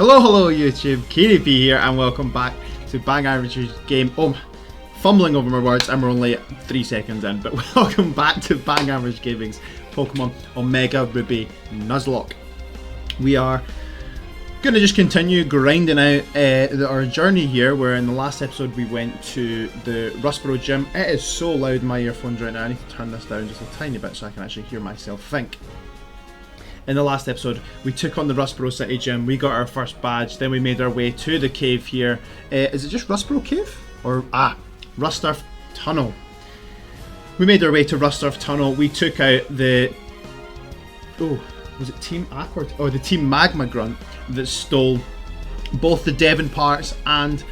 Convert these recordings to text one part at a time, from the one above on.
Hello YouTube, Ciary P here and welcome back to Bang Average's game. Oh, fumbling over my words and we're only 3 seconds in, but welcome back to Bang Average Gaming's Pokemon Omega Ruby Nuzlocke. We are going to just continue grinding out our journey here, where in the last episode we went to the Rustboro gym. It is so loud in my earphones right now, I need to turn this down just a tiny bit so I can actually hear myself think. In the last episode, we took on the Rustboro City Gym, we got our first badge, then we made our way to the cave here. Is it just Rustboro Cave? Or, Rusturf Tunnel. We made our way to Rusturf Tunnel, we took out the... Oh, was it Team Aqua? Or the Team Magma Grunt that stole both the Devon parts and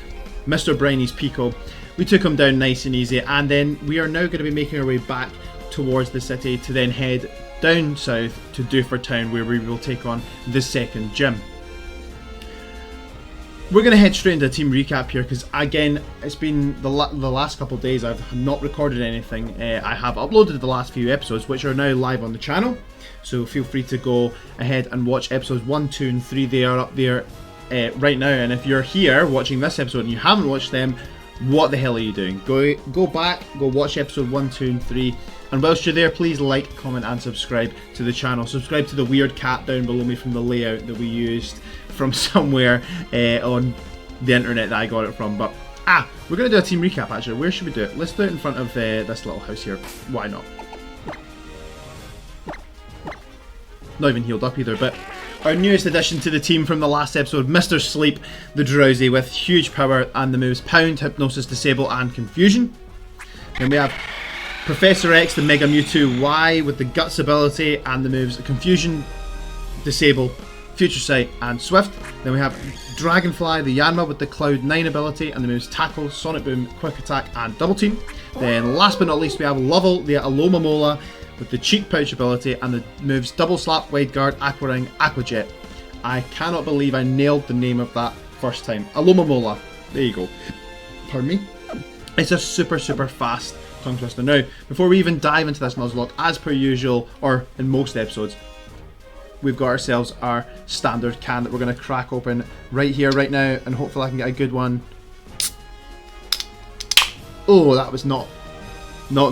Mr. Brainy's Pico. We took him down nice and easy, and then we are now going to be making our way back towards the city to then head down south to Dewford Town, where we will take on the second gym. We're going to head straight into a team recap here because, again, it's been the last couple of days I've not recorded anything. I have uploaded the last few episodes, which are now live on the channel, so feel free to go ahead and watch episodes 1, 2 and 3. They are up there right now, and if you're here watching this episode and you haven't watched them, what the hell are you doing? Go back, go watch episode 1, 2 and 3. And whilst you're there, please like, comment and subscribe to the channel. Subscribe to the weird cat down below me from the layout that we used from somewhere on the internet that I got it from. But, we're going to do a team recap actually. Where should we do it? Let's do it in front of this little house here. Why not? Not even healed up either, but our newest addition to the team from the last episode, Mr. Sleep the Drowsy, with huge power and the moves Pound, Hypnosis, Disable and Confusion. Then we have Professor X, the Mega Mewtwo Y, with the Guts ability and the moves Confusion, Disable, Future Sight and Swift. Then we have Dragonfly, the Yanma, with the Cloud 9 ability and the moves Tackle, Sonic Boom, Quick Attack and Double Team. Then last but not least we have Lovell, the Alomomola, with the Cheek Pouch ability and the moves Double Slap, Wide Guard, Aqua Ring, Aqua Jet. I cannot believe I nailed the name of that first time. Alomomola. There you go. Pardon me. It's a super fast tongue twister. Now, before we even dive into this Nuzlocke, as per usual, or in most episodes, we've got ourselves our standard can that we're going to crack open right here, right now, and hopefully I can get a good one. Oh, that was not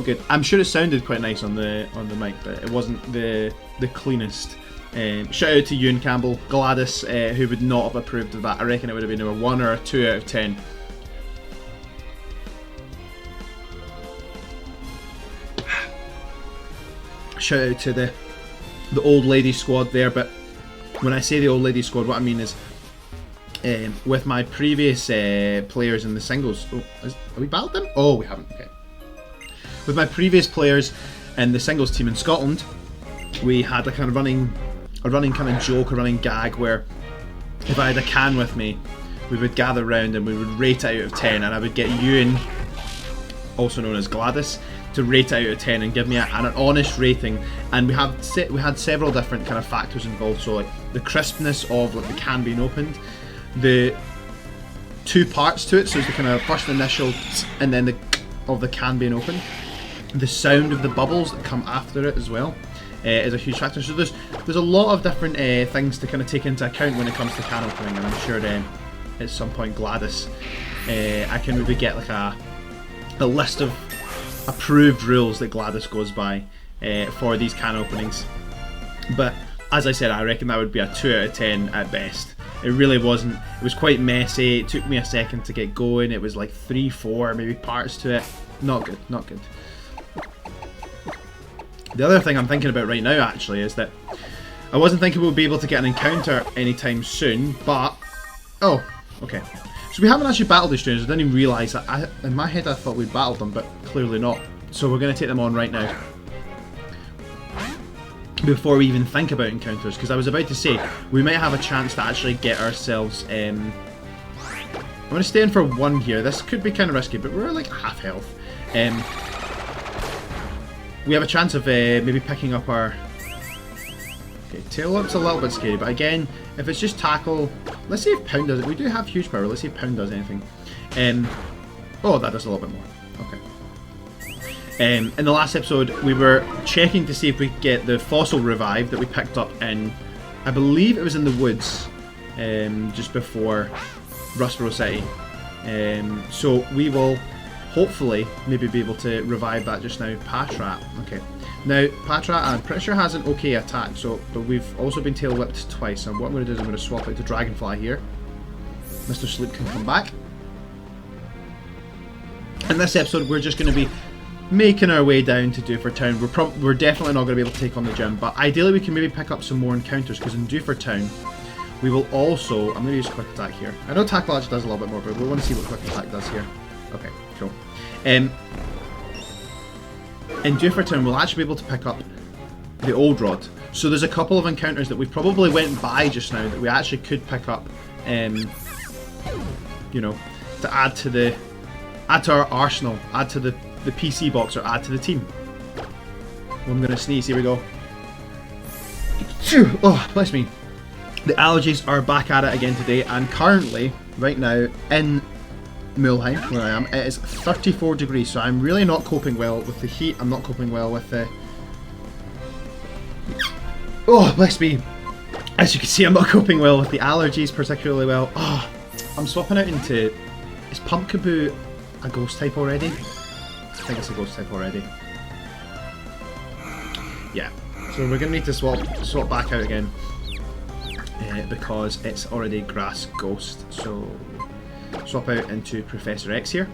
good. I'm sure it sounded quite nice on the mic, but it wasn't the cleanest. Shout out to Ewan Campbell, Gladys, who would not have approved of that. I reckon it would have been a 1 or a 2 out of 10. Shout out to the old lady squad there, but when I say the old lady squad, what I mean is with my previous players in the singles. Oh, have we battled them? Oh, we haven't. Okay. With my previous players in the singles team in Scotland, we had a kind of running kind of joke, a running gag, where if I had a can with me, we would gather round and we would rate it out of 10, and I would get Ewan, also known as Gladys, to rate it out of 10 and give me an honest rating. And we had several different kind of factors involved. So like the crispness of like the can being opened, the 2 parts to it, so it's the kind of first initial and then of the can being opened, the sound of the bubbles that come after it as well is a huge factor. So there's a lot of different things to kind of take into account when it comes to can opening, and I'm sure at some point Gladys, I can maybe get like a list of approved rules that Gladys goes by for these can openings. But as I said, I reckon that would be a 2 out of 10 at best. It really wasn't. It was quite messy. It took me a second to get going. It was like 3, 4 maybe parts to it. Not good, not good. The other thing I'm thinking about right now actually is that I wasn't thinking we'll be able to get an encounter anytime soon, but oh, okay. So we haven't actually battled these trainers. I didn't even realise that. In my head I thought we'd battled them, but clearly not. So we're going to take them on right now, before we even think about encounters, because I was about to say we might have a chance to actually get ourselves I'm going to stay in for 1 here. This could be kind of risky, but we're like half health. We have a chance of maybe picking up our... Okay, Tail Whip's a little bit scary, but again, if it's just Tackle, let's see if Pound does it. We do have huge power, let's see if Pound does anything. Oh, that does a little bit more. Okay. In the last episode, we were checking to see if we could get the fossil revive that we picked up in, I believe it was in the woods. just before Rustboro City. So we will hopefully maybe be able to revive that just now. Patrat. Okay. Now, Patrat, I'm pretty sure has an okay attack, but we've also been tail whipped twice. And what I'm going to do is I'm going to swap out to Dragonfly here. Mr. Sleep can come back. In this episode, we're just going to be making our way down to Dewford Town. We're definitely not going to be able to take on the gym, but ideally we can maybe pick up some more encounters, because in Dewford Town we will also... I'm going to use Quick Attack here. I know Tackle actually does a little bit more, but we want to see what Quick Attack does here. Okay, cool. In Dewford Town we'll actually be able to pick up the Old Rod. So there's a couple of encounters that we probably went by just now that we actually could pick up, you know, to add to our arsenal, add to the PC box, or add to the team. I'm gonna sneeze, here we go. Oh, bless me. The allergies are back at it again today, and currently, right now, in Mulheim, where I am, it is 34 degrees, so I'm really not coping well with the heat. I'm not coping well with the... Oh, bless me. As you can see, I'm not coping well with the allergies particularly well. Oh, I'm swapping out into... Is Pumpkaboo a ghost type already? I think it's a ghost type already. Yeah. So we're going to need to swap back out again. Because it's already grass ghost. So swap out into Professor X here.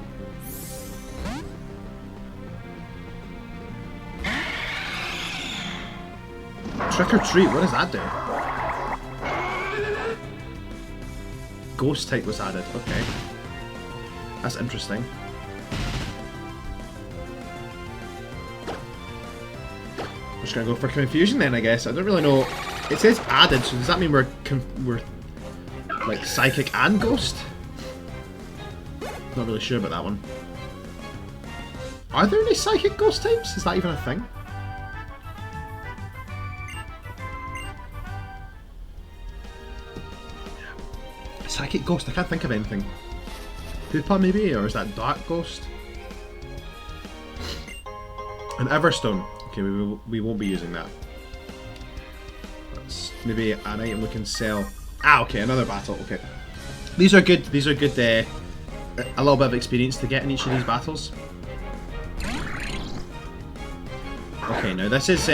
Trick or treat, what does that do? Ghost type was added, okay. That's interesting. I'm just gonna go for confusion then, I guess. I don't really know. It says added, so does that mean we're like psychic and ghost? Not really sure about that one. Are there any psychic ghost types? Is that even a thing? Psychic ghost, I can't think of anything. Hoopa maybe, or is that dark ghost? An Everstone. Okay, we won't be using that. That's maybe an item we can sell. Ah, okay, another battle. Okay, these are good. These are good. A little bit of experience to get in each of these battles. Okay, now this is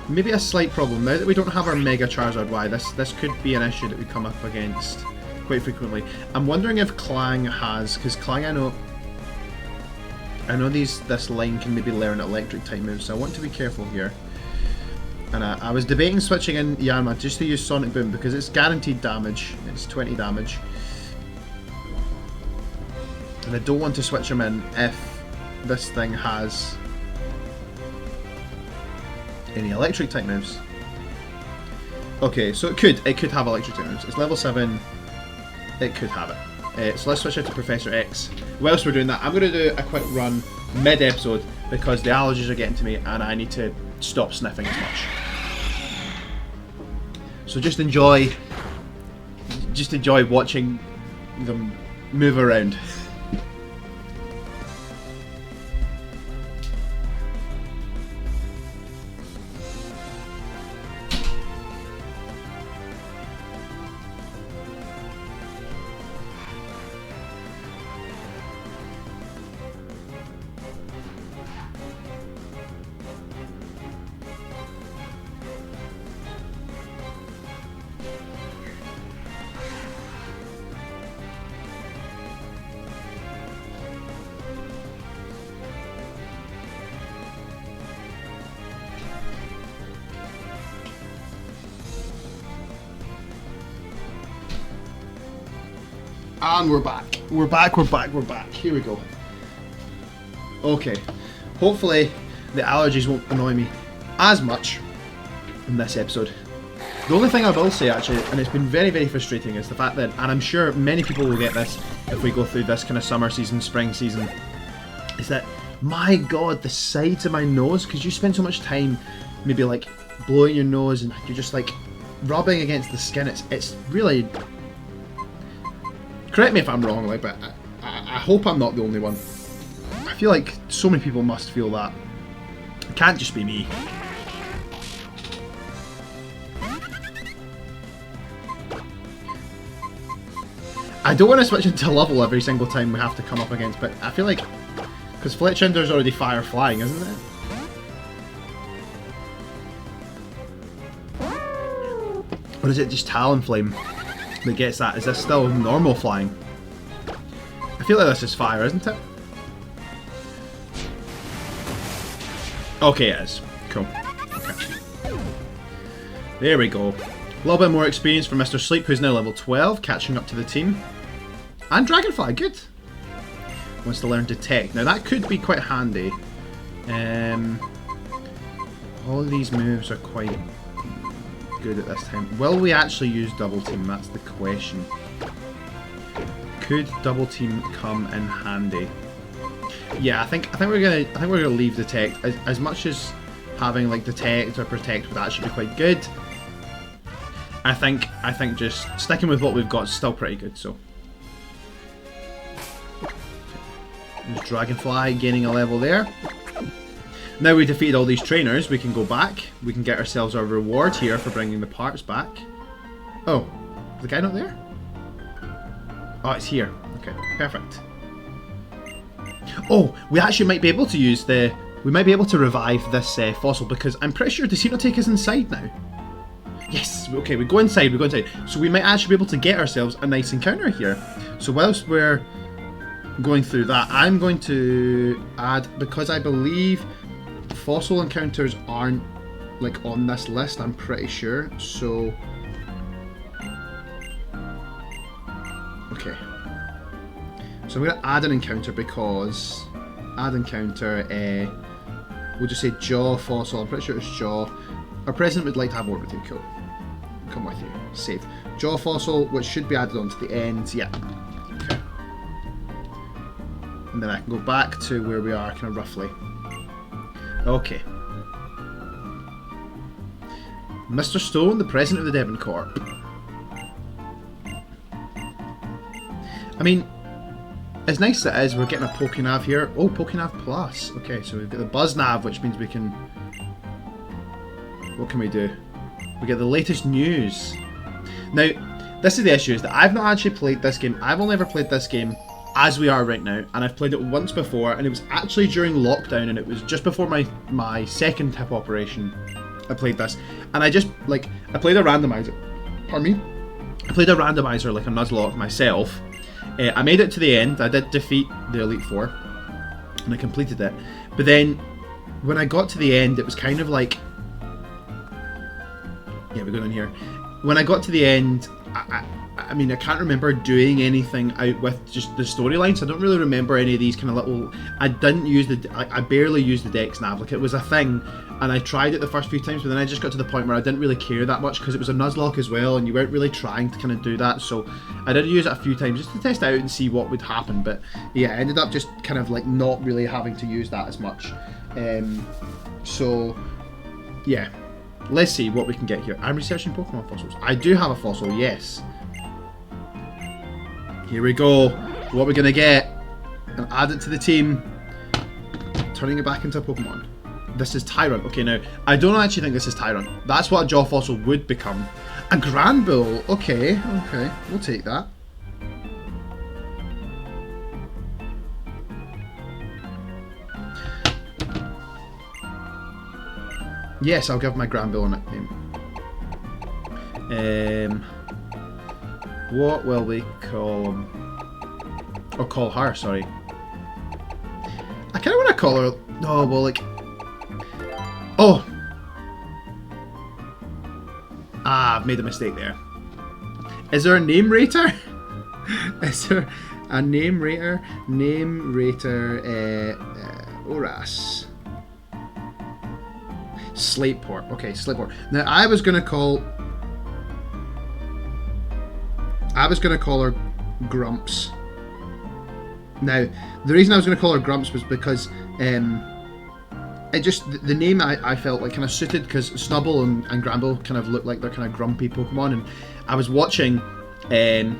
maybe a slight problem. Now that we don't have our Mega Charizard Y, this could be an issue that we come up against quite frequently. I'm wondering if Clang has, because Clang I know this line can maybe learn electric type moves, so I want to be careful here. And I was debating switching in Yanma just to use Sonic Boom because it's guaranteed damage. It's 20 damage. And I don't want to switch him in if this thing has any electric type moves. Okay, so it could have electric type moves. It's level 7. It could have it. So let's switch out to Professor X. Whilst we're doing that, I'm going to do a quick run mid-episode because the allergies are getting to me and I need to stop sniffing as much. So just enjoy watching them move around. And we're back. We're back. Here we go. Okay. Hopefully the allergies won't annoy me as much in this episode. The only thing I will say actually, and it's been very, very frustrating, is the fact that, and I'm sure many people will get this if we go through this kind of summer season, spring season, is that, my god, the sides of my nose, because you spend so much time maybe like blowing your nose and you're just like rubbing against the skin, it's really... Correct me if I'm wrong, like, but I hope I'm not the only one. I feel like so many people must feel that. It can't just be me. I don't want to switch into level every single time we have to come up against, but I feel like... Because Fletchender's already fire flying, isn't it? Or is it just Talonflame that gets that? Is this still normal flying? I feel like this is fire, isn't it? Okay, it is. Cool. Okay. There we go. A little bit more experience for Mr. Sleep, who's now level 12, catching up to the team. And Dragonfly, good. Wants to learn Detect. Now that could be quite handy. All of these moves are quite good at this time. Will we actually use Double Team? That's the question. Could Double Team come in handy? Yeah, I think we're gonna leave Detect. As much as having like Detect or Protect would actually be quite good. I think just sticking with what we've got is still pretty good. So, there's Dragonfly gaining a level there. Now we defeated all these trainers, we can go back. We can get ourselves our reward here for bringing the parts back. Oh, is the guy not there? Oh, it's here. Okay, perfect. Oh, we actually might be able to use the... We might be able to revive this fossil because I'm pretty sure, does he not take us inside now? Yes, okay, we go inside, So we might actually be able to get ourselves a nice encounter here. So whilst we're going through that, I'm going to add, because I believe fossil encounters aren't like on this list, I'm pretty sure. So, okay. So I'm going to add an encounter because, add encounter, we'll just say Jaw Fossil, I'm pretty sure it's Jaw. Our president would like to have a word with you, cool. Come with you, save. Jaw Fossil, which should be added onto the end, yeah. Okay. And then I can go back to where we are, kind of roughly. Okay. Mr. Stone, the president of the Devon Corp. I mean, as nice as it is, we're getting a Pokénav here. Oh, Pokénav Plus. Okay, so we've got the Buzznav, which means we can... What can we do? We get the latest news. Now, this is the issue, is that I've not actually played this game. I've only ever played this game as we are right now, and I've played it once before, and it was actually during lockdown, and it was just before my second hip operation. I played this, and I just, like, I played a randomizer. Pardon me? I played a randomizer, like a Nuzlocke myself. I made it to the end. I did defeat the Elite Four, and I completed it. But then, when I got to the end, it was kind of like... Yeah, we're going in here. When I got to the end, I mean, I can't remember doing anything out with just the storyline, so I don't really remember any of these kind of little... I didn't use the... I barely used the Dex Nav. Like, it was a thing, and I tried it the first few times, but then I just got to the point where I didn't really care that much, because it was a Nuzlocke as well, and you weren't really trying to kind of do that, so I did use it a few times just to test it out and see what would happen, but yeah, I ended up just kind of like not really having to use that as much. So, yeah. Let's see what we can get here. I'm researching Pokemon fossils. I do have a fossil, yes. Here we go. What we're going to get. And add it to the team. Turning it back into a Pokemon. This is Tyrant. Okay, now, I don't actually think this is Tyrant. That's what a Jaw Fossil would become. A Granbull. Okay, okay. We'll take that. Yes, I'll give my Granbull a nickname. What will we call him? Or call her, sorry. I kind of want to call her... Oh, well, like... Oh! Ah, I've made a mistake there. Is there a name rater? Is there a name rater? Name rater... Oras. Slateport. Okay, Slateport. Now, I was going to call her Grumps. Now, the reason I was going to call her Grumps was because it just, the name I felt like kind of suited, because Snubbull and Granbull kind of look like they're kind of grumpy Pokemon, and I was watching an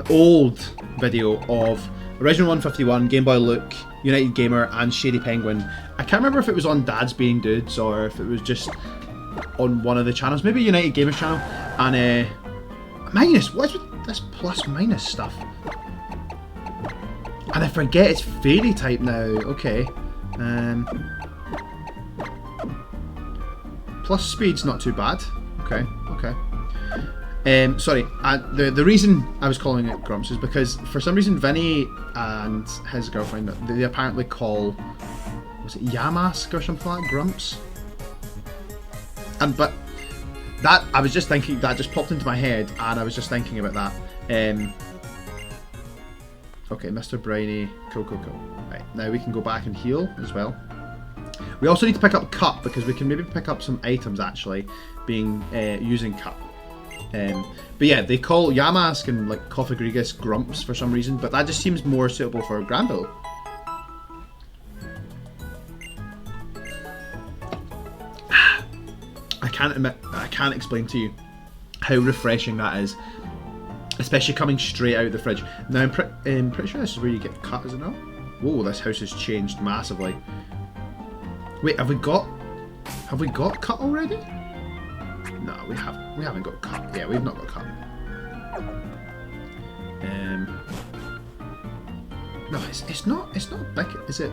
old video of Original 151, Game Boy Luke, United Gamer, and Shady Penguin. I can't remember if it was on Dad's Being Dudes or if it was just on one of the channels, maybe United Gamer's channel, and Minus? What's with this plus minus stuff? And I forget it's fairy type now. Okay. Plus speed's not too bad. Okay, okay. Sorry, the reason I was calling it Grumps is because for some reason Vinny and his girlfriend, they apparently call, was it Yamask or something like that, Grumps? But that, I was just thinking, that just popped into my head and I was just thinking about that. Okay, Mr. Briny, cool. Right, now we can go back and heal as well. We also need to pick up Cut because we can maybe pick up some items actually being using Cut. But yeah, they call Yamask and like Coffee Grumps for some reason, but that just seems more suitable for Granville. I can't explain to you how refreshing that is, especially coming straight out of the fridge. Now I'm pretty sure this is where you get Cut, is it not? Whoa, this house has changed massively. Wait, have we got Cut already? No, we haven't got Cut. Yeah, we've not got Cut. No, it's not big, is it?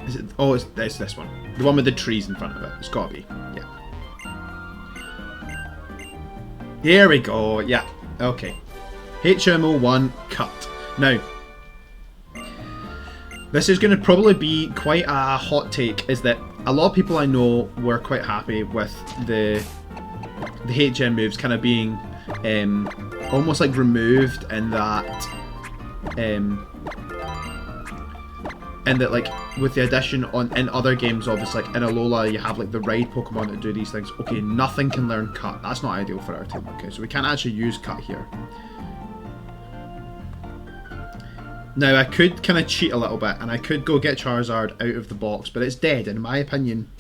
Is it? Oh, it's this one. The one with the trees in front of it. It's gotta be. Yeah. Here we go. Yeah. Okay. HMO1 Cut. Now, this is going to probably be quite a hot take, is that a lot of people I know were quite happy with the HM moves kind of being almost like removed, and that like with the addition in other games, obviously like in Alola you have like the ride Pokemon that do these things. Okay, nothing can learn Cut. That's not ideal for our team. Okay, so we can't actually use Cut here. Now, I could kind of cheat a little bit, and I could go get Charizard out of the box, but it's dead, in my opinion.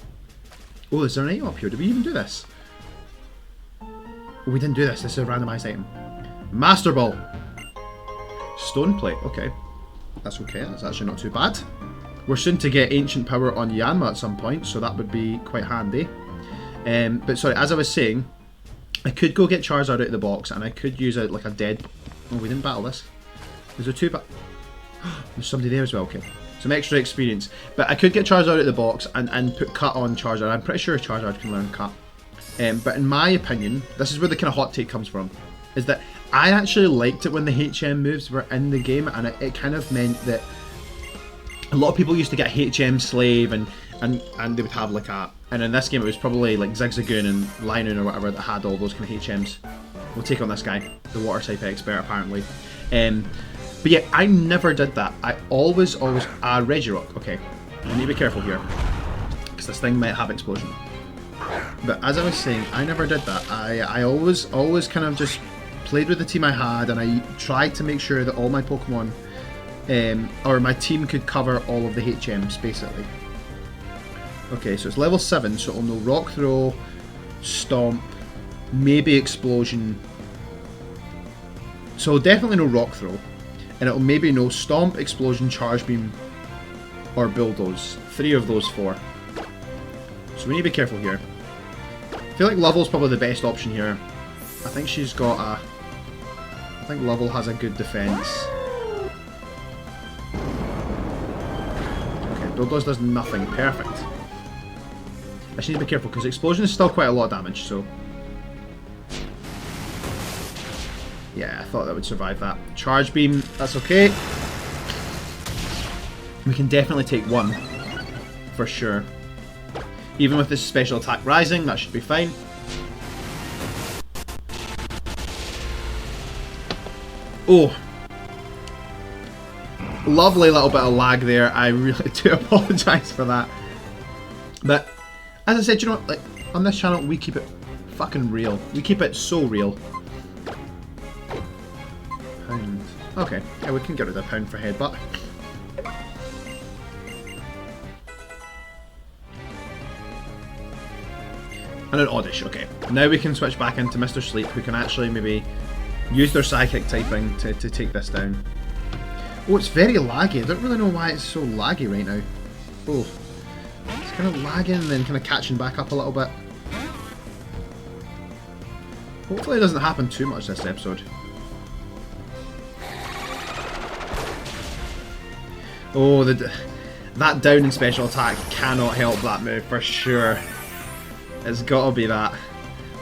Oh, is there an item up here? Did we even do this? Oh, we didn't do this. This is a randomized item. Master Ball. Stone Plate. Okay. That's okay. That's actually not too bad. We're soon to get Ancient Power on Yanma at some point, so that would be quite handy. But sorry, as I was saying, I could go get Charizard out of the box, and I could use like a dead... Oh, we didn't battle this. Is there two... There's somebody there as well, okay. Some extra experience. But I could get Charizard out of the box and put Cut on Charizard. I'm pretty sure Charizard can learn Cut. But in my opinion, this is where the kind of hot take comes from, is that I actually liked it when the HM moves were in the game, and it kind of meant that a lot of people used to get HM Slave and they would have like a... And in this game it was probably like Zigzagoon and Linoon or whatever that had all those kind of HMs. We'll take on this guy, the water type expert apparently. But yeah, I never did that. I always, Regirock. Okay, I need to be careful here, because this thing might have explosion. But as I was saying, I never did that. I always kind of just played with the team I had, and I tried to make sure that all my Pokemon, or my team could cover all of the HMs, basically. Okay, so it's level 7, so it'll know Rock Throw, Stomp, maybe Explosion. So definitely no Rock Throw. And it'll maybe know Stomp, Explosion, Charge Beam, or Bulldoze. 3 of those 4. So we need to be careful here. I feel like Lovell's probably the best option here. I think she's got a... I think Lovell has a good defense. Okay, Bulldoze does nothing. Perfect. I just need to be careful, because Explosion is still quite a lot of damage, so... Yeah, I thought that would survive that. Charge Beam, that's okay. We can definitely take 1. For sure. Even with this special attack rising, that should be fine. Oh. Lovely little bit of lag there. I really do apologise for that. But, as I said, you know what? Like, on this channel, we keep it fucking real. We keep it so real. Pound. Okay, yeah, we can get rid of Pound for Headbutt. And an Oddish, okay. Now we can switch back into Mr. Sleep, who can actually maybe use their Psychic typing to take this down. Oh, it's very laggy. I don't really know why it's so laggy right now. Oh. It's kind of lagging and then kind of catching back up a little bit. Hopefully it doesn't happen too much this episode. Oh, that down in special attack cannot help that move for sure. It's got to be that.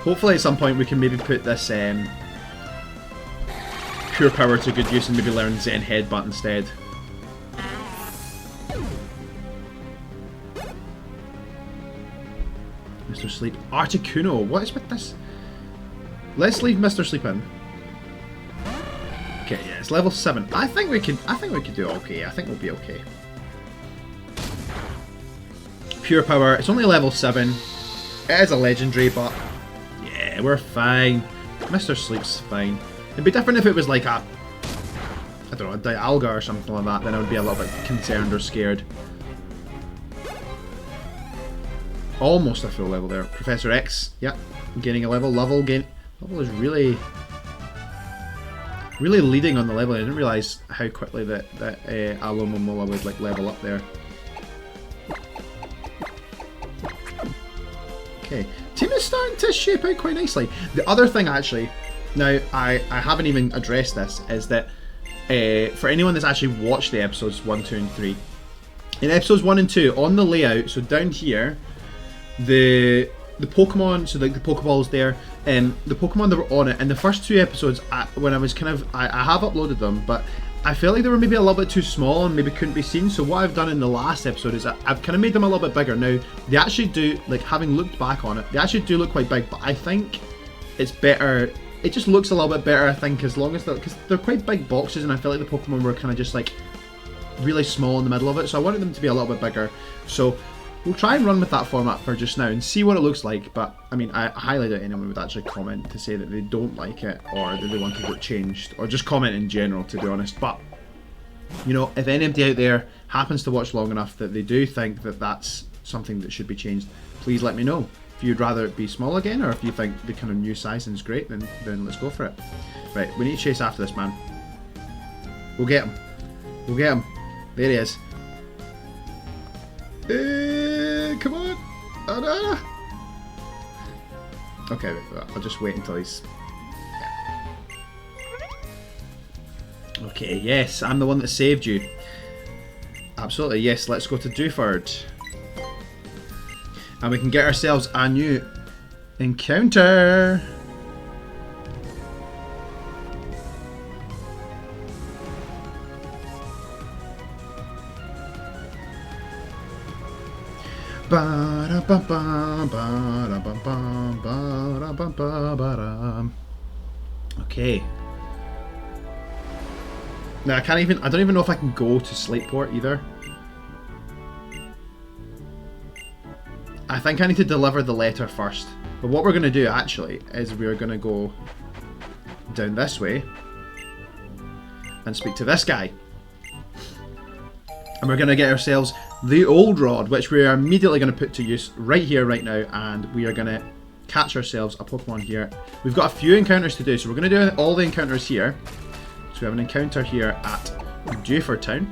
Hopefully at some point we can maybe put this pure power to good use and maybe learn Zen Headbutt instead. Mr. Sleep. Articuno, what is with this? Let's leave Mr. Sleep in. Okay, yeah, it's level 7. I think we could do okay. I think we'll be okay. Pure power, it's only level 7. It is a legendary, but yeah, we're fine. Mr. Sleep's fine. It'd be different if it was like a, I don't know, a Dialga or something like that, then I would be a little bit concerned or scared. Almost a full level there. Professor X, yeah, gaining a level. Level is really leading on the level. I didn't realise how quickly that Alomomola would like level up there. Okay, team is starting to shape out quite nicely. The other thing actually, now I haven't even addressed this, is that for anyone that's actually watched the episodes 1, 2 and 3, in episodes 1 and 2, on the layout, so down here, the Pokemon, so like the Pokeballs there, the Pokemon that were on it, in the first 2 episodes, when I was kind of, I have uploaded them, but I felt like they were maybe a little bit too small and maybe couldn't be seen, so what I've done in the last episode is I've kind of made them a little bit bigger. Now, they actually do, like having looked back on it, they actually do look quite big, but I think it's better, it just looks a little bit better, I think, as long as because they're quite big boxes and I feel like the Pokemon were kind of just like really small in the middle of it, so I wanted them to be a little bit bigger. So we'll try and run with that format for just now and see what it looks like, but I mean, I highly doubt anyone would actually comment to say that they don't like it or that they wanted it changed, or just comment in general, to be honest. But, you know, if anybody out there happens to watch long enough that they do think that that's something that should be changed, please let me know. If you'd rather it be small again, or if you think the kind of new sizing is great, then let's go for it. Right, we need to chase after this man. We'll get him. We'll get him. There he is. Come on! Oh, no. Okay, I'll just wait until he's... Yeah. Okay, yes, I'm the one that saved you. Absolutely, yes, let's go to Dewford. And we can get ourselves a new encounter. Okay. Now I don't even know if I can go to Slateport either. I think I need to deliver the letter first. But what we're going to do actually is we're going to go down this way and speak to this guy. And we're going to get ourselves the old rod, which we are immediately going to put to use right here, right now, and we are going to catch ourselves a Pokemon here. We've got a few encounters to do, so we're going to do all the encounters here. So we have an encounter here at Dewford Town.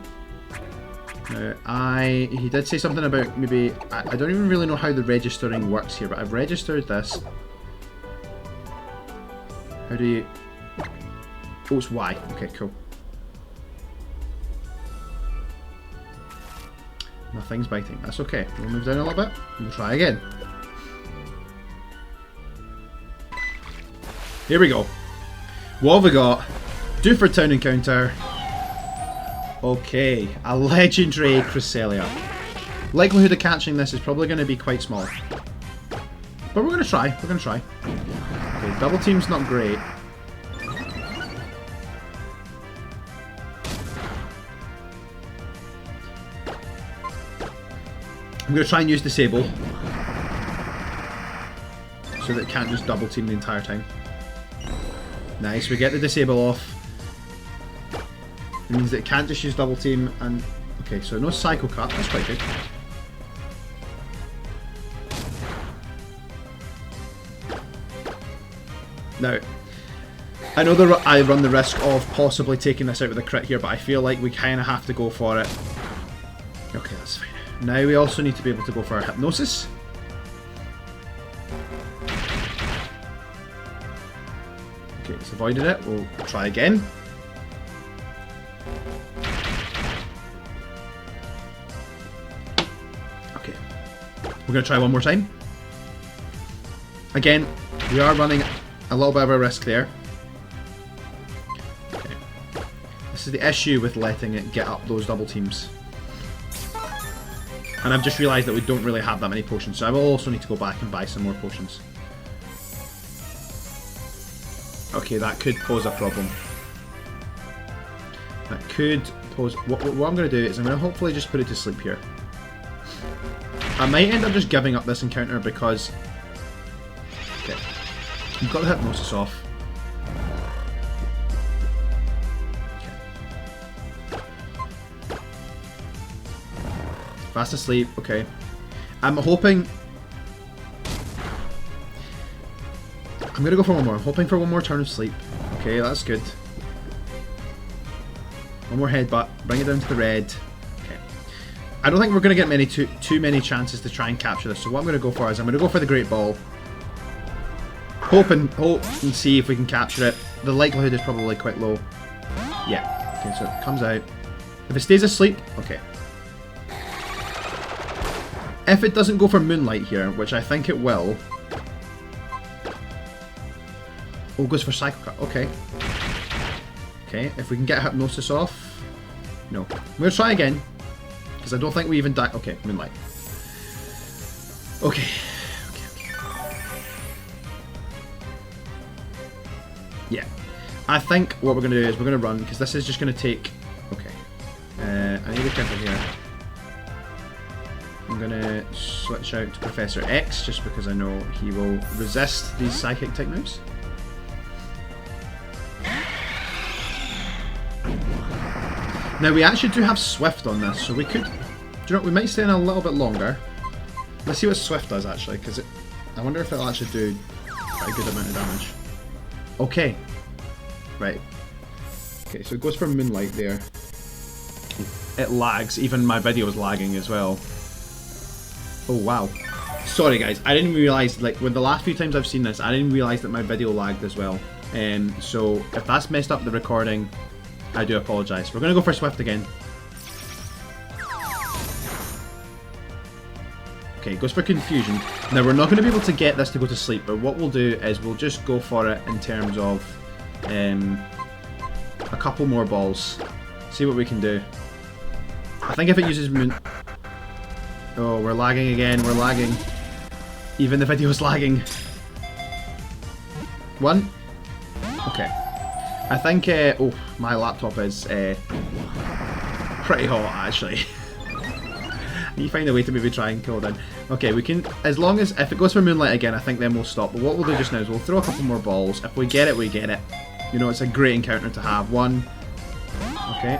He did say something about maybe, I don't even really know how the registering works here, but I've registered this. How do you... Oh, it's Y. Okay, cool. Nothing's biting. That's okay. We'll move down a little bit and we'll try again. Here we go. What have we got? Dewford Town encounter. Okay, a legendary Cresselia. Likelihood of catching this is probably going to be quite small. But we're going to try. We're going to try. Okay, double team's not great. I'm going to try and use Disable so that it can't just double team the entire time. Nice, we get the Disable off. It means that it can't just use double team and... Okay, so no Psycho Cut, that's quite good. Now, I know that I run the risk of possibly taking this out with a crit here, but I feel like we kind of have to go for it. Okay, that's fine. Now we also need to be able to go for our Hypnosis. Okay, it's avoided it. We'll try again. Okay. We're going to try one more time. Again, we are running a little bit of a risk there. Okay. This is the issue with letting it get up those double teams. And I've just realised that we don't really have that many potions, so I will also need to go back and buy some more potions. Okay, that could pose a problem. That could pose... What I'm going to do is I'm going to hopefully just put it to sleep here. I might end up just giving up this encounter because... Okay. You've got the hypnosis off. Okay. Fast asleep, okay. I'm hoping... I'm going to go for one more. I'm hoping for one more turn of sleep. Okay, that's good. One more headbutt. Bring it down to the red. Okay. I don't think we're going to get too many chances to try and capture this. So what I'm going to go for is I'm going to go for the Great Ball. Hope and see if we can capture it. The likelihood is probably quite low. Yeah. Okay, so it comes out. If it stays asleep, okay. If it doesn't go for Moonlight here, which I think it will... Oh, it goes for Psycho Cut. Okay. Okay, if we can get Hypnosis off... No. I'm going to try again. Because I don't think we even die... Okay, Moonlight. Okay. Yeah. I think what we're going to do is we're going to run, because this is just going to take... Okay. I need to be careful here. I'm going to switch out to Professor X, just because I know he will resist these Psychic type moves. Now we actually do have Swift on this, so we could... Do you know what, we might stay in a little bit longer. Let's see what Swift does actually, because I wonder if it'll actually do quite a good amount of damage. Okay. Right. Okay, so it goes for Moonlight there. It lags, even my video was lagging as well. Oh wow. Sorry guys, I didn't realise, like, with the last few times I've seen this, I didn't realise that my video lagged as well. So if that's messed up the recording, I do apologise. We're going to go for Swift again. Okay, it goes for Confusion. Now, we're not going to be able to get this to go to sleep, but what we'll do is we'll just go for it in terms of a couple more balls. See what we can do. I think if it uses Moon... Oh, we're lagging again. We're lagging. Even the video's lagging. One. Okay. I think, oh, my laptop is pretty hot, actually. You find a way to maybe try and cool down. Okay, we can, as long as, if it goes for Moonlight again, I think then we'll stop. But what we'll do just now is we'll throw a couple more balls. If we get it, we get it. You know, it's a great encounter to have. One. Okay.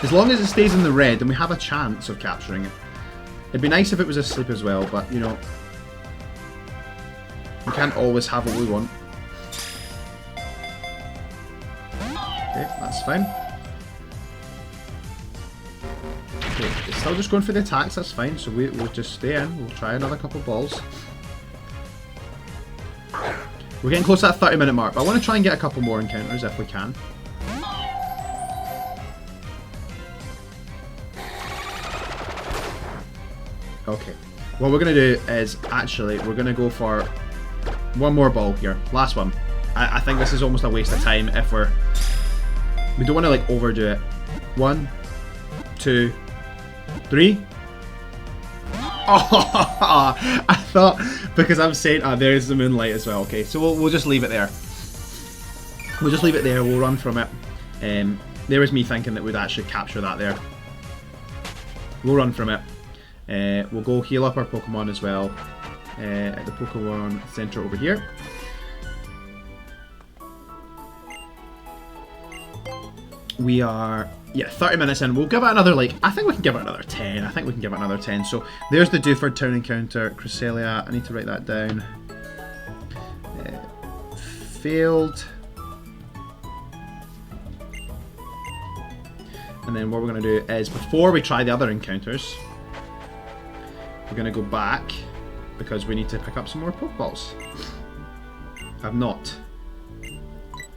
As long as it stays in the red, then we have a chance of capturing it. It'd be nice if it was asleep as well, but, you know... We can't always have what we want. Okay, that's fine. Okay, it's still just going for the attacks, that's fine. So we'll just stay in. We'll try another couple balls. We're getting close to that 30-minute mark, but I want to try and get a couple more encounters if we can. Okay. What we're going to do is, actually, we're going to go for... one more ball here. Last one. I think this is almost a waste of time if we're... We don't want to, like, overdo it. 1, 2, 3. Oh, I thought... Because I'm saying... Ah, there's the Moonlight as well. Okay, so we'll just leave it there. We'll just leave it there. We'll run from it. There was me thinking that we'd actually capture that there. We'll run from it. We'll go heal up our Pokemon as well. At the Pokémon Centre over here. We are, yeah, 30 minutes in. We'll give it another, like, I think we can give it another 10. I think we can give it another 10. So there's the Dewford Town encounter. Cresselia, I need to write that down. Failed. And then what we're going to do is, before we try the other encounters, we're going to go back because we need to pick up some more Pokeballs. I've not.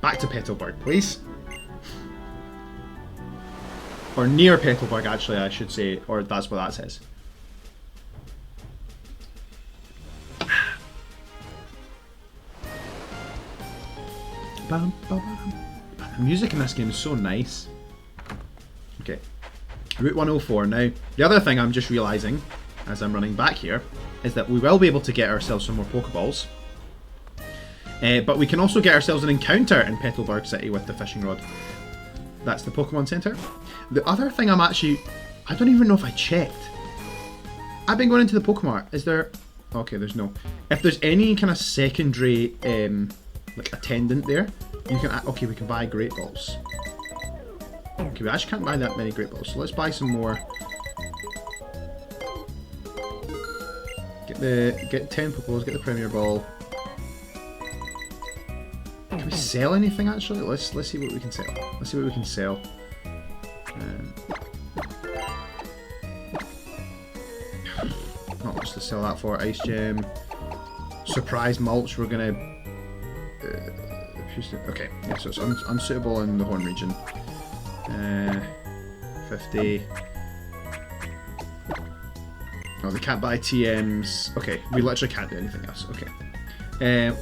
Back to Petalburg, please. Or near Petalburg, actually, I should say, or that's what that says. Bam, bam, bam. The music in this game is so nice. Okay, Route 104. Now, the other thing I'm just realising, as I'm running back here, is that we will be able to get ourselves some more Pokeballs. But we can also get ourselves an encounter in Petalburg City with the fishing rod. That's the Pokémon Centre. The other thing I don't even know if I checked. I've been going into the Pokemart. Is there... Okay, there's no. If there's any kind of secondary like attendant there, you can... Okay, we can buy Great Balls. Okay, we actually can't buy that many Great Balls, so let's buy some more. Get 10 Pokeballs, get the Premier Ball. Can we sell anything actually? Let's see what we can sell. Let's see what we can sell. Not much to sell that for. Ice Gem. Surprise Mulch, we're gonna... okay, yeah, so it's unsuitable in the Horn region. 50. Oh, they can't buy TMs. Okay, we literally can't do anything else. Okay.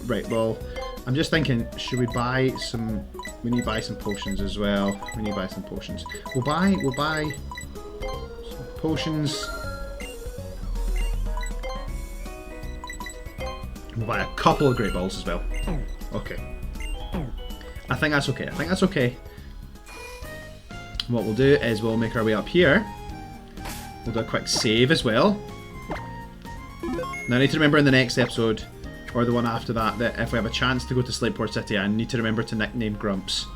Right, well, I'm just thinking, should we buy some... We need to buy some potions as well. We need to buy some potions. We'll buy some potions. We'll buy a couple of Great Balls as well. Okay. I think that's okay. I think that's okay. What we'll do is we'll make our way up here. We'll do a quick save as well. Now I need to remember in the next episode, or the one after that, that if we have a chance to go to Slateport City, I need to remember to nickname Grumps.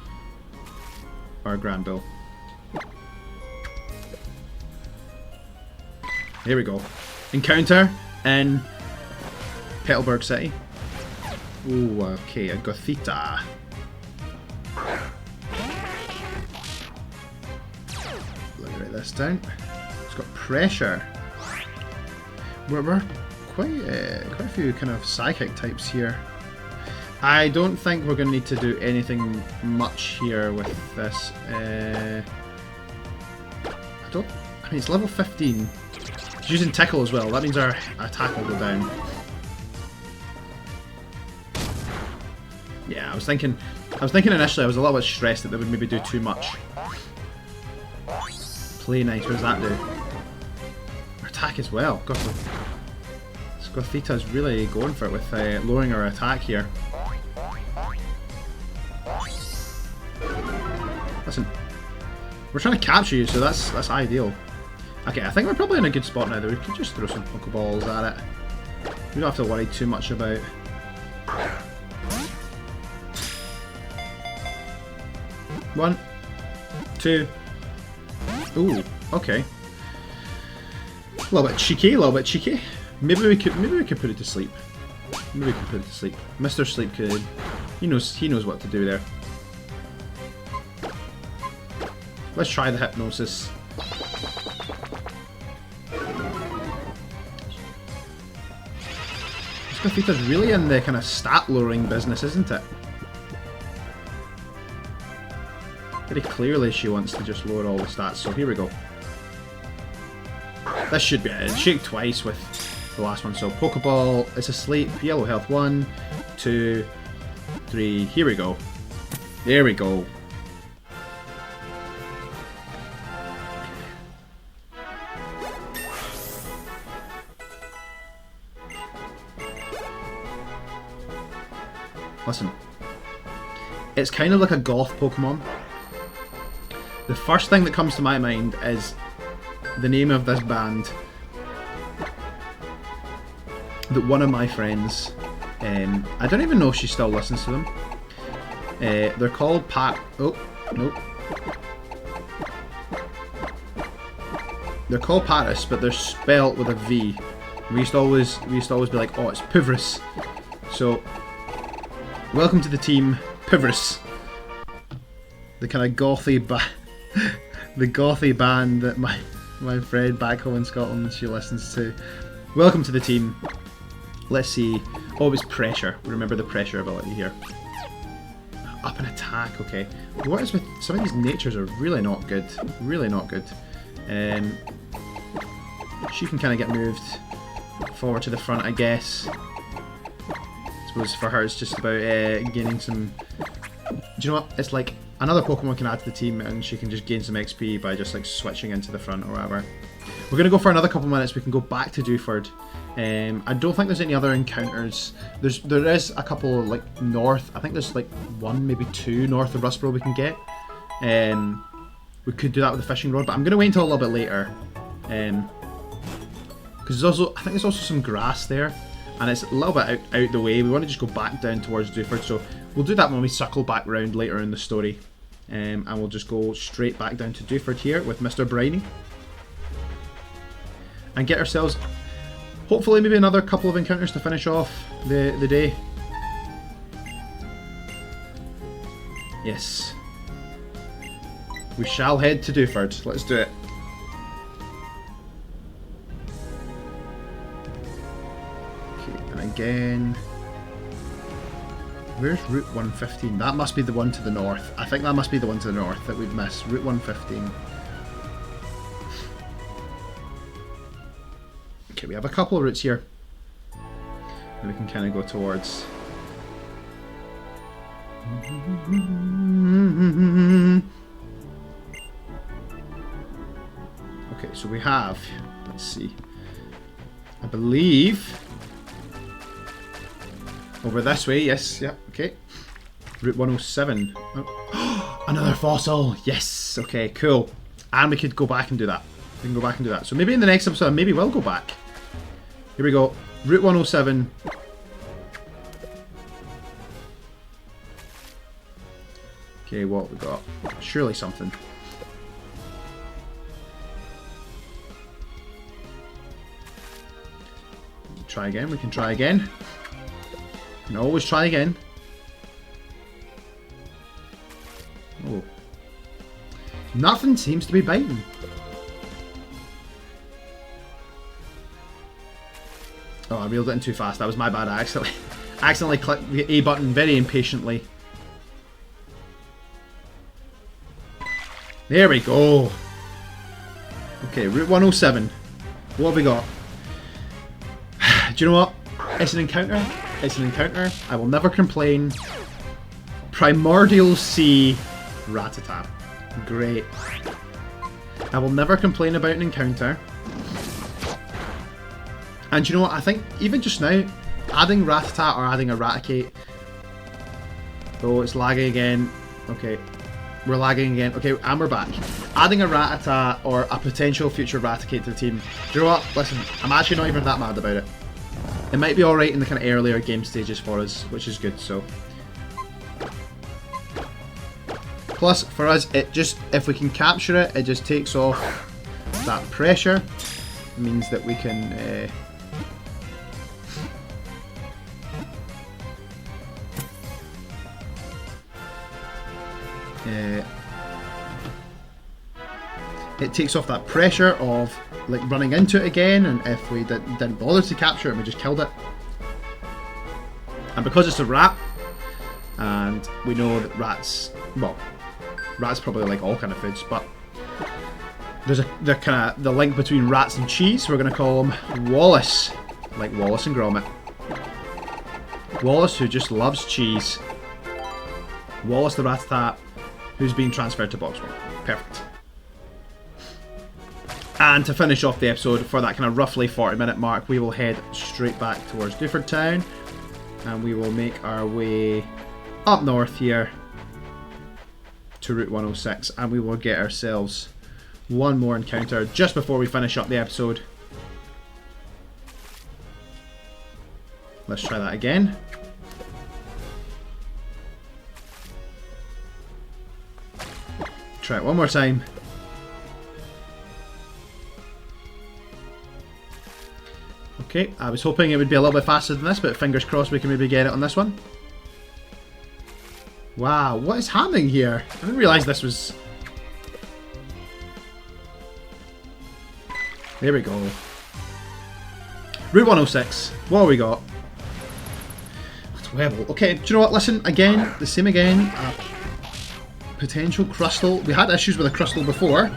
Or Granville. Here we go. Encounter in Petalburg City. Ooh, okay, a Gothita. Let me write this down. It's got pressure. We're quite a few kind of psychic types here. I don't think we're going to need to do anything much here with this. I mean, it's level 15. It's using Tickle as well. That means our attack will go down. Yeah, I was thinking initially, I was a little bit stressed that they would maybe do too much. Play nice. What does that do? Our attack as well. God, Gothita's really going for it with lowering our attack here. Listen, we're trying to capture you, so that's ideal. Okay, I think we're probably in a good spot now that we can just throw some Pokeballs at it. We don't have to worry too much about... One, two. Ooh, okay. A little bit cheeky, a little bit cheeky. Maybe we could put it to sleep. Maybe we could put it to sleep. Mr. Sleep could. He knows what to do there. Let's try the hypnosis. Gothita's really in the kind of stat lowering business, isn't it? Very clearly she wants to just lower all the stats, so here we go. This should be it. Shake twice with the last one. So Pokeball is asleep. Yellow health 1, 2, 3. Here we go. There we go. Listen, it's kind of like a goth Pokemon. The first thing that comes to my mind is the name of this band that one of my friends, I don't even know if she still listens to them. They're called oh, nope. They're called Paris, but they're spelt with a V. We used to always be like, oh, it's Pivris. So, welcome to the team, Pivris. The kind of gothy the gothy band that my friend back home in Scotland, she listens to. Welcome to the team. Let's see. Oh, it was pressure. Remember the pressure ability here. Up and attack, okay. What is with some of these natures are really not good. Really not good. She can kind of get moved forward to the front, I guess. I suppose for her it's just about gaining some... Do you know what? It's like another Pokemon can add to the team and she can just gain some XP by just like switching into the front or whatever. We're going to go for another couple minutes. We can go back to Dewford. I don't think there's any other encounters. There is a couple like north. I think there's like one, maybe two north of Rustboro we can get. We could do that with the fishing rod, but I'm going to wait until a little bit later. Because there's also, I think there's also some grass there, and it's a little bit out the way. We want to just go back down towards Dewford, so we'll do that when we circle back round later in the story. And we'll just go straight back down to Dewford here with Mr. Briny. And get ourselves, hopefully, maybe another couple of encounters to finish off the day. Yes. We shall head to Dewford. Let's do it. Okay, and again... Where's Route 115? That must be the one to the north. I think that must be the one to the north that we'd miss. Route 115. Okay, we have a couple of routes here that we can kind of go towards. Okay, so we have, let's see, I believe, over this way, yes, yeah, okay. Route 107. Oh, another fossil, yes, okay, cool. And we could go back and do that. We can go back and do that. So maybe in the next episode, maybe we'll go back. Here we go. Route 107. Okay, what we got? Surely something. Try again. We can try again. We can always try again. Oh. Nothing seems to be biting. Oh, I reeled it in too fast. That was my bad. I accidentally clicked the A button very impatiently. There we go. Okay, Route 107. What have we got? Do you know what? It's an encounter. It's an encounter. I will never complain. Primordial Sea Rattata. Great. I will never complain about an encounter. And you know what, I think even just now, adding Rattata or adding a Raticate... Oh, it's lagging again. Okay, we're lagging again. Okay, and we're back. Adding a Rattata or a potential future Raticate to the team. Do you know what, listen, I'm actually not even that mad about it. It might be alright in the kind of earlier game stages for us, which is good, so... Plus, for us, it just, if we can capture it, it just takes off that pressure. It means that we can... it takes off that pressure of like running into it again, and if we didn't bother to capture it, we just killed it. And because it's a rat, and we know that rats, well, rats probably like all kind of foods, but there's the link between rats and cheese. We're going to call him Wallace, like Wallace and Gromit. Wallace, who just loves cheese. Wallace the Rattata, who's been transferred to Box 1. Perfect. And to finish off the episode, for that kind of roughly 40-minute mark, we will head straight back towards Dewford Town, and we will make our way up north here to Route 106, and we will get ourselves one more encounter just before we finish up the episode. Let's try that again. Try it one more time. Okay, I was hoping it would be a little bit faster than this, but fingers crossed we can maybe get it on this one. Wow, what is happening here? I didn't realise this was... There we go. Route 106. What have we got? Dwebble. Okay, do you know what? Listen, again, the same again. Potential Crustle. We had issues with a Crustle before.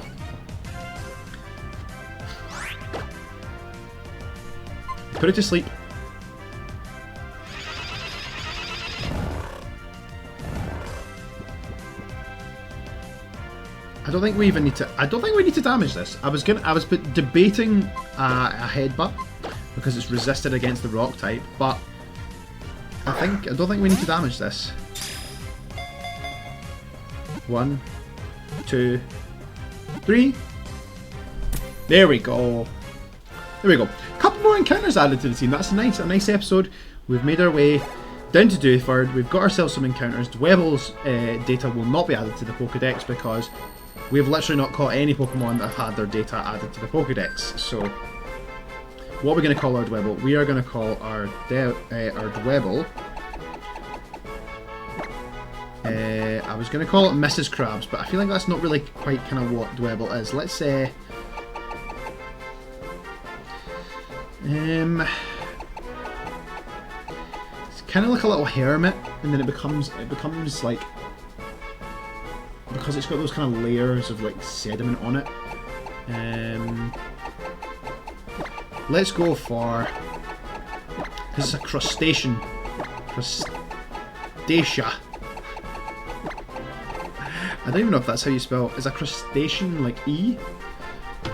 Put it to sleep. I don't think we even need to. I don't think we need to damage this. I was debating a headbutt because it's resisted against the rock type, but I don't think we need to damage this. 1, 2, 3. There we go. There we go. A couple more encounters added to the team. That's nice. A nice episode. We've made our way down to Dewford. We've got ourselves some encounters. Dwebble's data will not be added to the Pokédex because we've literally not caught any Pokemon that have had their data added to the Pokédex. So, what are we going to call our Dwebble? We are going to call our Dwebble. I was going to call it Mrs. Krabs, but I feel like that's not really quite kind of what Dwebble is. Let's say... it's kind of like a little hermit, and then it becomes like... because it's got those kind of layers of like sediment on it. Let's go for... this is a crustacean. Crustacea. I don't even know if that's how you spell. Is a crustacean like E?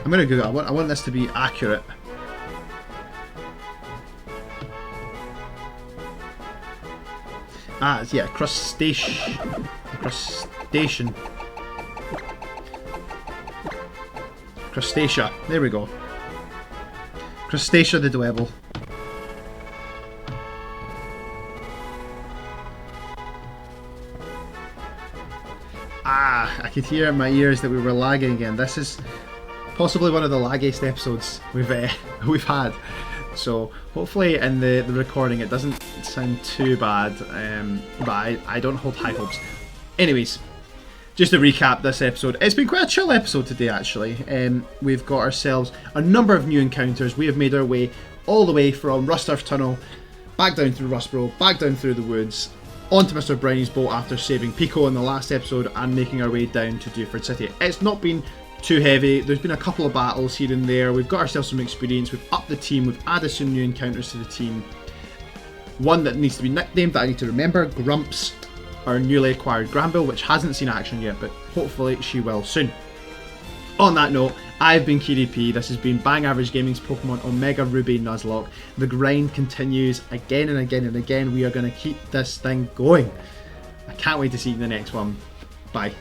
I'm gonna Google it. I want this to be accurate. Ah, yeah, crustacean. Crustacean. Crustacea. There we go. Crustacea the Dwebble. Ah, I could hear in my ears that we were lagging again. This is possibly one of the laggiest episodes we've had. So hopefully in the recording it doesn't sound too bad, but I don't hold high hopes. Anyways, just to recap this episode, it's been quite a chill episode today actually. We've got ourselves a number of new encounters. We have made our way all the way from Rusturf Tunnel, back down through Rustboro, back down through the woods, onto Mr. Brownie's boat after saving Pico in the last episode and making our way down to Dewford City. It's not been too heavy. There's been a couple of battles here and there. We've got ourselves some experience. We've upped the team. We've added some new encounters to the team. One that needs to be nicknamed that I need to remember, Grumps, our newly acquired Granville, which hasn't seen action yet, but hopefully she will soon. On that note, I've been Ciary P. This has been Bang Average Gaming's Pokemon Omega Ruby Nuzlocke. The grind continues again and again and again. We are going to keep this thing going. I can't wait to see you in the next one. Bye.